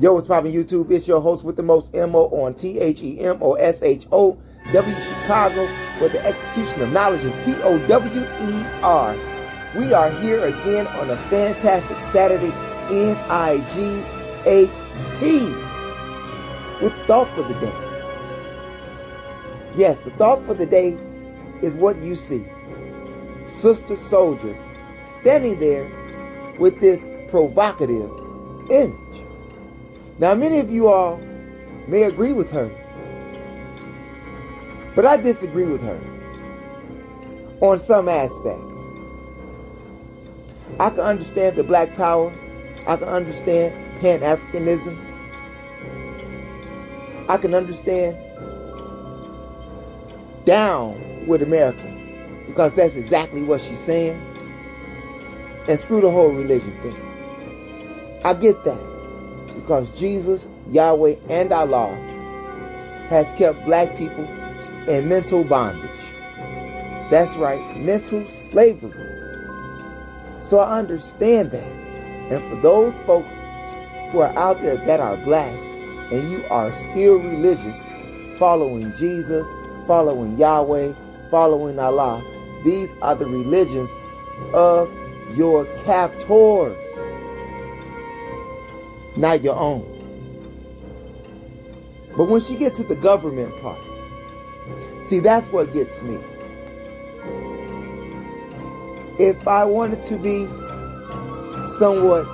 Yo, what's poppin' YouTube? It's your host with the most MO on THEMOSHOW Chicago, where the execution of knowledge is POWER. We are here again on a fantastic Saturday, NIGHT, with the thought for the day. Yes, the thought for the day is what you see. Sister Soldier standing there with this provocative image. Now, many of you all may agree with her, but I disagree with her on some aspects. I can understand the Black Power. I can understand Pan-Africanism. I can understand down with America, because that's exactly what she's saying. And screw the whole religion thing. I get that. Because Jesus, Yahweh, and Allah has kept black people in mental bondage. That's right, mental slavery. So I understand that. And for those folks who are out there that are black and you are still religious, following Jesus, following Yahweh, following Allah, these are the religions of your captors, not your own. But when she gets to the government part, see, that's what gets me. If I wanted to be somewhat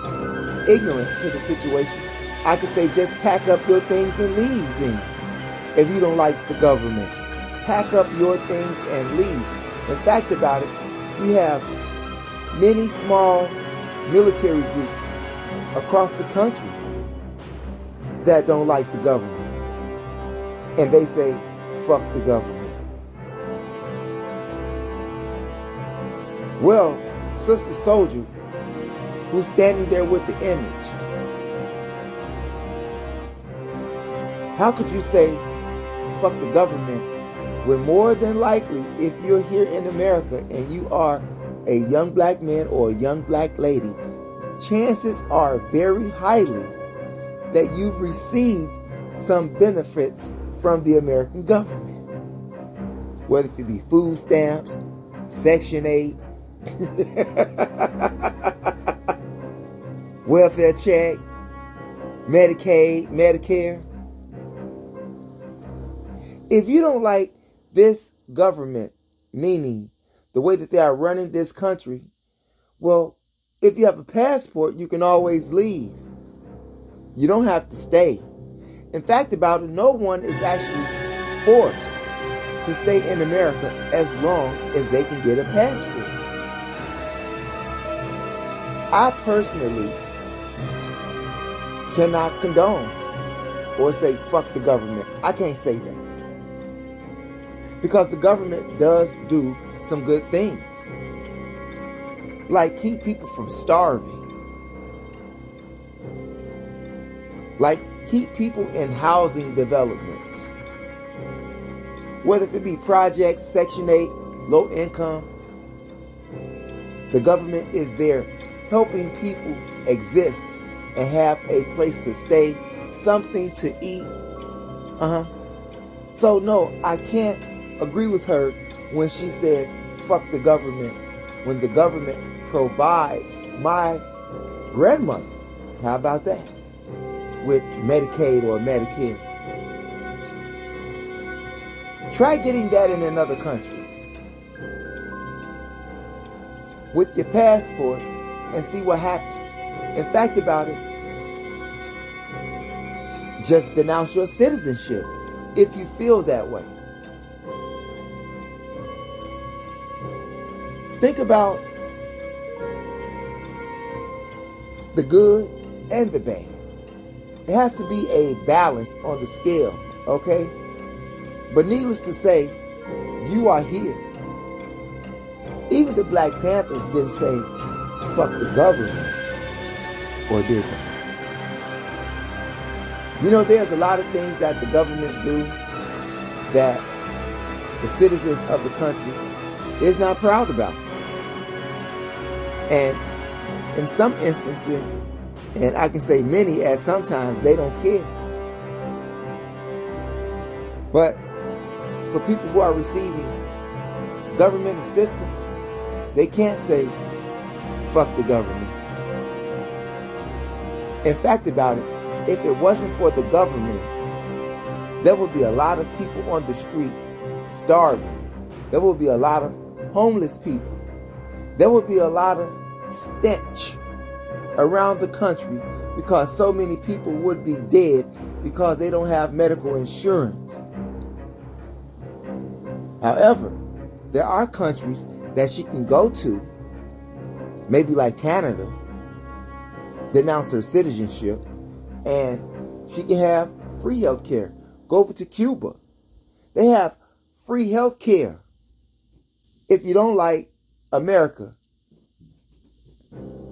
ignorant to the situation, I could say just pack up your things and leave then. If you don't like the government, pack up your things and leave. In fact about it, you have many small military groups across the country that don't like the government. And they say, fuck the government. Well, Sister Soldier, who's standing there with the image, how could you say, fuck the government, when more than likely, if you're here in America and you are a young black man or a young black lady, chances are very highly that you've received some benefits from the American government. Whether it be food stamps, Section 8, welfare check, Medicaid, Medicare. If you don't like this government, meaning the way that they are running this country, well, if you have a passport, you can always leave. You don't have to stay. In fact about it, no one is actually forced to stay in America as long as they can get a passport. I personally cannot condone or say fuck the government. I can't say that. Because the government does do some good things. Like keep people from starving. Like keep people in housing developments. Whether it be projects, Section 8, low income. The government is there helping people exist and have a place to stay, something to eat. So no, I can't agree with her when she says fuck the government, when the government provides my grandmother. How about that? With Medicaid or Medicare. Try getting that in another country with your passport and see what happens. In fact about it, just denounce your citizenship if you feel that way. Think about the good and the bad. It has to be a balance on the scale, okay? But needless to say, you are here. Even the Black Panthers didn't say, fuck the government, or did they? You know, there's a lot of things that the government do that the citizens of the country is not proud about. And in some instances, And I can say many, as sometimes they don't care. But for people who are receiving government assistance, they can't say, fuck the government. In fact about it, if it wasn't for the government, there would be a lot of people on the street starving. There would be a lot of homeless people. There would be a lot of stench around the country because so many people would be dead because they don't have medical insurance. However, there are countries that she can go to, maybe like Canada, denounce her citizenship, and she can have free health care. Go over to Cuba. They have free health care. If you don't like America,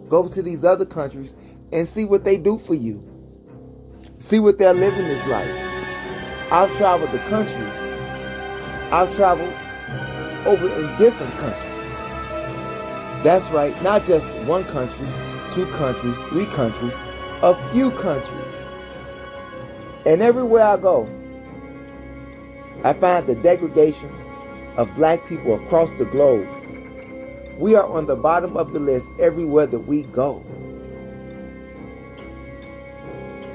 go over to these other countries and see what they do for you. See what their living is like. I've traveled the country. I've traveled over in different countries. That's right, not just one country, 2 countries, 3 countries, a few countries. And everywhere I go, I find the degradation of black people across the globe. We are on the bottom of the list everywhere that we go.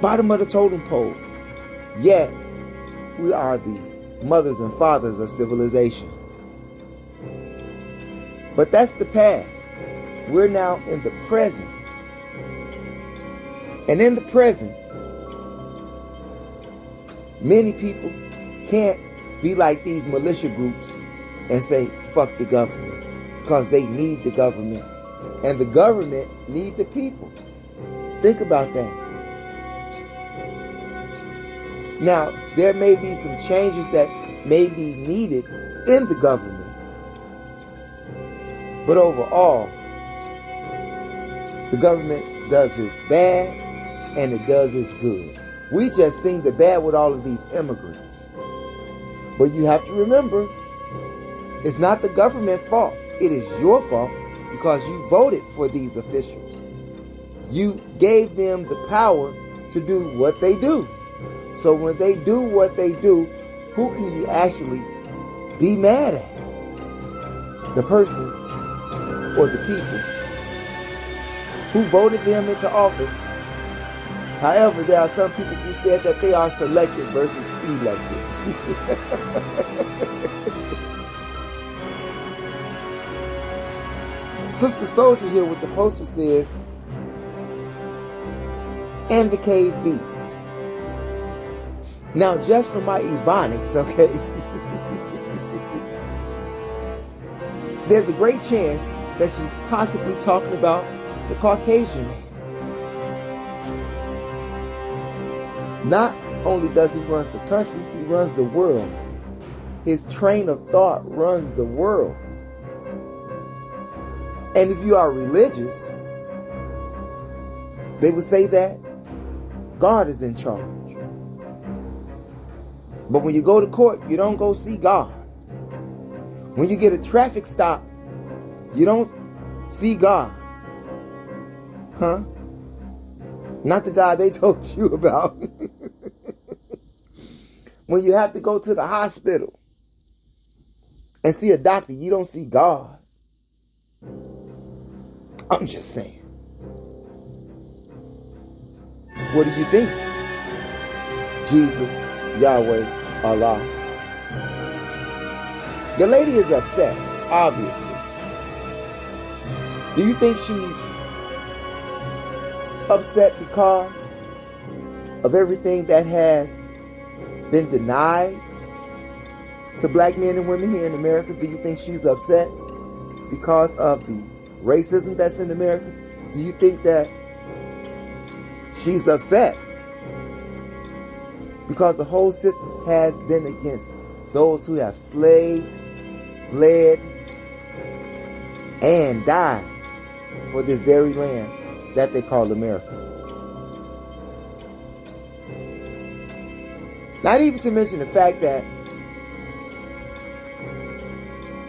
Bottom of the totem pole. Yet, we are the mothers and fathers of civilization. But that's the past. We're now in the present. And in the present, many people can't be like these militia groups and say, fuck the government, because they need the government. And the government need the people. Think about that. Now, there may be some changes that may be needed in the government. But overall, the government does its bad and it does its good. We just seen the bad with all of these immigrants. But you have to remember, it's not the government's fault. It is your fault because you voted for these officials. You gave them the power to do what they do. So when they do what they do, who can you actually be mad at? The person or the people who voted them into office. However, there are some people who said that they are selected versus elected. Sister Soldier here with the poster says, and the cave beast. Now, just for my ebonics, okay, there's a great chance that she's possibly talking about the Caucasian man. Not only does he run the country, he runs the world. His train of thought runs the world. And if you are religious, they would say that God is in charge. But when you go to court, you don't go see God. When you get a traffic stop, you don't see God. Huh? Not the God they told you about. When you have to go to the hospital and see a doctor, you don't see God. I'm just saying. What do you think? Jesus, Yahweh, Allah. The lady is upset, obviously. Do you think she's upset because of everything that has been denied to black men and women here in America? Do you think she's upset because of the racism that's in America? Do you think that she's upset because the whole system has been against those who have slaved, bled, and died for this very land that they call America? Not even to mention the fact that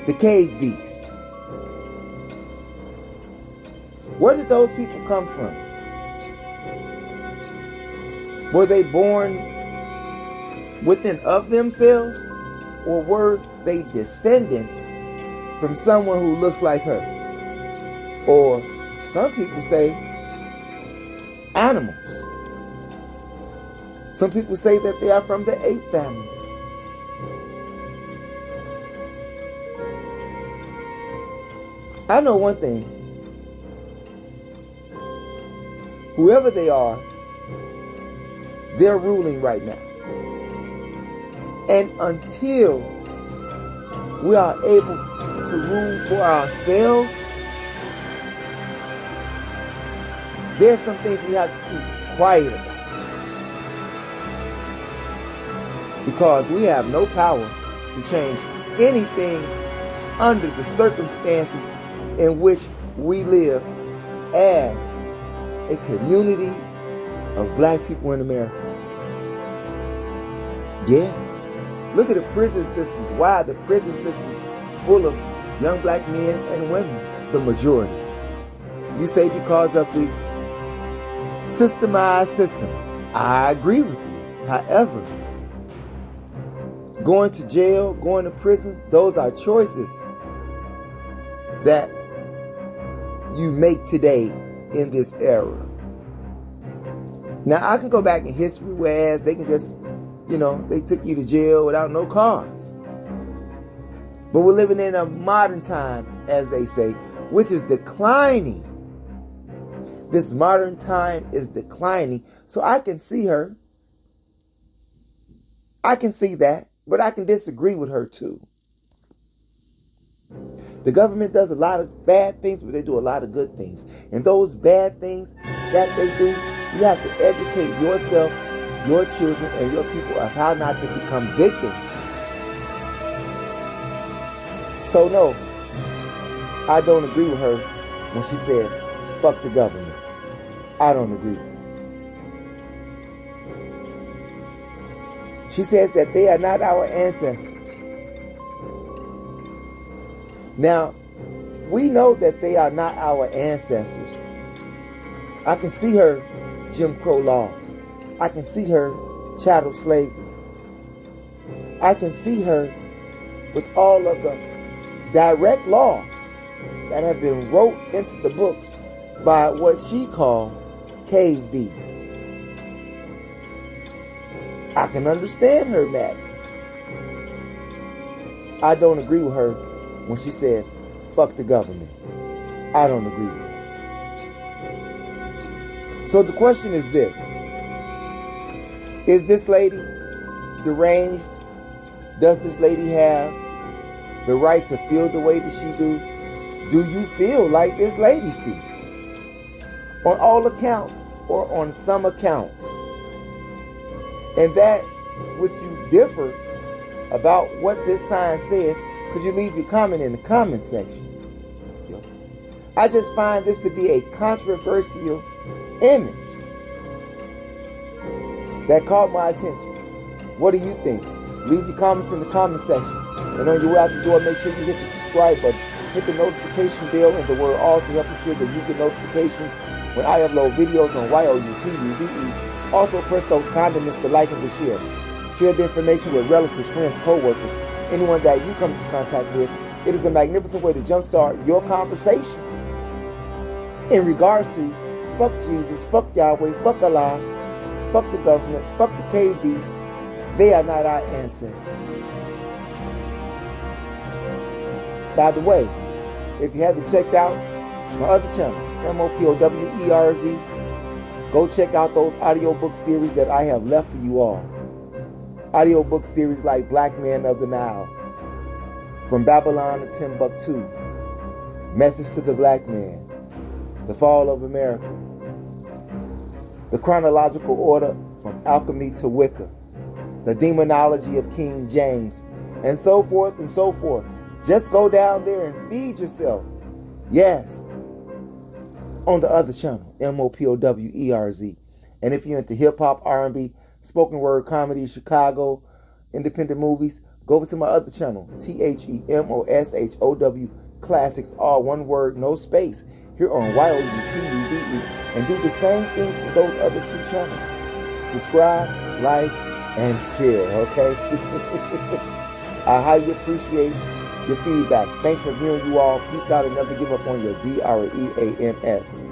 the cave beast, where did those people come from? Were they born within of themselves, or were they descendants from someone who looks like her? Or some people say animals. Some people say that they are from the ape family. I know one thing. Whoever they are, they're ruling right now. And until we are able to rule for ourselves, there's some things we have to keep quiet about. Because we have no power to change anything under the circumstances in which we live as a community of black people in America. Yeah. Look at the prison systems. Why the prison system full of young black men and women? The majority. You say because of the systemized system. I agree with you. However, going to jail, going to prison, those are choices that you make today in this era. Now, I can go back in history, whereas they can just, they took you to jail without no cause. But we're living in a modern time, as they say, which is declining. This modern time is declining. So I can see her. I can see that. But I can disagree with her too. The government does a lot of bad things, but they do a lot of good things. And those bad things that they do, you have to educate yourself, your children, and your people of how not to become victims. So no, I don't agree with her when she says, fuck the government. I don't agree with her. She says that they are not our ancestors. Now, we know that they are not our ancestors. I can see her Jim Crow laws. I can see her chattel slavery. I can see her with all of the direct laws that have been wrote into the books by what she called cave beast. I can understand her madness. I don't agree with her when she says, fuck the government. I don't agree with her. So the question is this. Is this lady deranged? Does this lady have the right to feel the way that she do? Do you feel like this lady feels? On all accounts or on some accounts? And that which you differ about what this sign says, could you leave your comment in the comment section? I just find this to be a controversial image that caught my attention. What do you think? Leave your comments in the comment section. And on your way out the door, make sure you hit the subscribe button, hit the notification bell, and the word all to help ensure that you get notifications when I upload videos on YOUTUBE. Also press those condiments to like and to share. Share the information with relatives, friends, co-workers, anyone that you come into contact with. It is a magnificent way to jumpstart your conversation in regards to fuck Jesus, fuck Yahweh, fuck Allah, fuck the government, fuck the cave beasts. They are not our ancestors. By the way, if you haven't checked out my other channels, MOPOWERZ, go check out those audiobook series that I have left for you all. Audiobook series like Black Man of the Nile, From Babylon to Timbuktu, Message to the Black Man, The Fall of America, The Chronological Order from Alchemy to Wicca, The Demonology of King James, and so forth and so forth. Just go down there and feed yourself. Yes. On the other channel, MOPOWERZ. And if you're into hip-hop, R&B, spoken word comedy, Chicago, independent movies, go over to my other channel, THEMOSHOW Classics, all one word, no space, here on YOUTUBE, and do the same things for those other two channels. subscribe, like, and share, okay? I highly appreciate your feedback. Thanks for hearing you all. Peace out and never give up on your DREAMS.